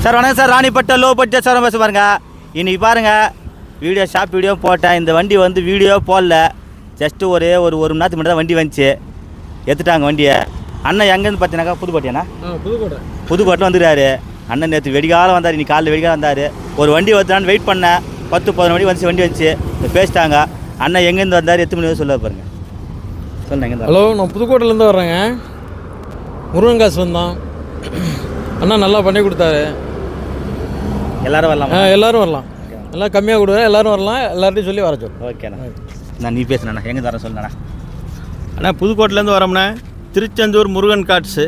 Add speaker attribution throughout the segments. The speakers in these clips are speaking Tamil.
Speaker 1: சார் வணக்கம் சார், ராணிப்பட்ட லோ பட்ஜெட் சார் பேச பாருங்க. இன்றைக்கி பாருங்கள் வீடியோ ஷாப் வீடியோ போட்டேன். இந்த வண்டி வந்து வீடியோ போடல, ஜஸ்ட்டு ஒரு மணி நேரத்துக்கு முன்னாடி தான் வண்டி வந்துச்சு, எடுத்துட்டாங்க வண்டியை. அண்ணன் எங்கேருந்து பார்த்தீங்கன்னாக்கா புதுக்கோட்டையாண்ணா, புதுக்கோட்டையில் வந்துடுறாரு அண்ணன். நேற்று வெடிகாலம் வந்தார், இன்னைக்கு காலையில் வெடிகாலம் வந்தார். ஒரு வண்டி வந்துடான்னு வெயிட் பண்ணேன், 10-11 மணி வண்டி வந்துச்சு, பேசிட்டாங்க. அண்ணன் எங்கேருந்து வந்தார், எத்தனை மணி சொல்ல பாருங்கள். சொல்லுங்கள் எங்கே?
Speaker 2: ஹலோ, நான் புதுக்கோட்டையிலேருந்து வர்றேங்க. முருகன் காசு வந்தோம், அண்ணா நல்லா பண்ணி கொடுத்தாரு.
Speaker 1: எல்லோரும் வரலாம்?
Speaker 2: எல்லோரும் வரலாம், எல்லாம் கம்மியாக கொடுக்குறேன், எல்லோரும் வரலாம், எல்லார்ட்டையும் சொல்லி வர சொல்லு.
Speaker 1: ஓகேண்ணா. நான் நீ பேசுனேண்ணா, எங்கே வர சொல்லுண்ணா?
Speaker 3: அண்ணா புதுக்கோட்டையிலேருந்து வரோம்ண்ணே, திருச்செந்தூர் முருகன் காட்ஸு.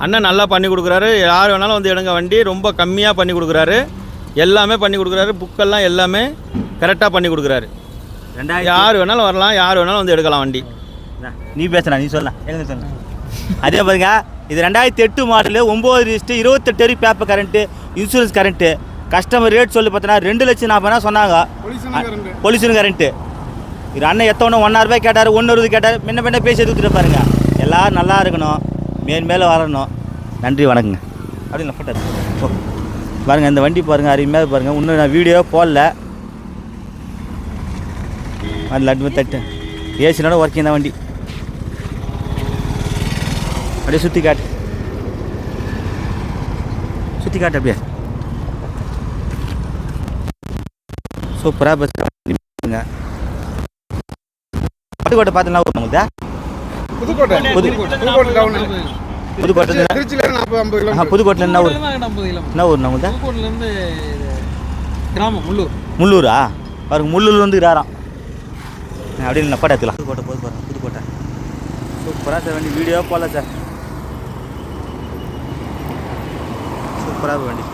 Speaker 3: அண்ணன் நல்லா பண்ணி கொடுக்குறாரு, யார் வேணாலும் வந்து எடுங்க. வண்டி ரொம்ப கம்மியாக பண்ணி கொடுக்குறாரு, எல்லாமே பண்ணி கொடுக்குறாரு. புக்கெல்லாம் எல்லாமே கரெக்டாக பண்ணி கொடுக்குறாரு. யார் வேணாலும் வரலாம், யார் வேணாலும் வந்து எடுக்கலாம் வண்டி.
Speaker 1: நீ பேசுண்ணா, நீ சொல்லலாம் எங்கே சொல்லலாம். அதே பாருங்க, இது 2008 model, 9 register, 28 paper current, insurance current. Customer rate சொல்லி பார்த்தீங்கன்னா 2,40,000 சொன்னாங்க. Pollution current. இது அண்ணன் எத்தவொன்னே 1,000 ரூபாய் கேட்டார், 1,20 கேட்டார். முன்ன பேசி எடுத்துகிட்டு பாருங்க. எல்லோரும் நல்லா இருக்கணும், மேலே வரணும். நன்றி, வணக்கங்க. அப்படின்னு போட்டார் பாருங்கள். இந்த வண்டி பாருங்கள், அருமையாக பாருங்கள். இன்னும் நான் வீடியோ போடல. அது லட்டு தட்டு ஏசினோட ஒர்க்கிங் தான் வண்டி. அப்படியே சுற்றி காட்டு, அப்படியே சூப்பராக பேசுங்க. புதுக்கோட்டை பார்த்தீங்கன்னா உங்களுக்கு புதுக்கோட்டை என்ன ஊர்? என்ன ஊர் நம்மளுக்கு?
Speaker 2: கிராமம்
Speaker 1: முள்ளூரா? பாருங்க, முள்ளூர் வந்து இராராம். அப்படின்னு நப்பாட்ட எடுத்துக்கலாம். புதுக்கோட்டை போது பாருங்க, புதுக்கோட்டை சூப்பராக சார் வண்டி. வீடியோ போடல சார், சூப்பராக வண்டி.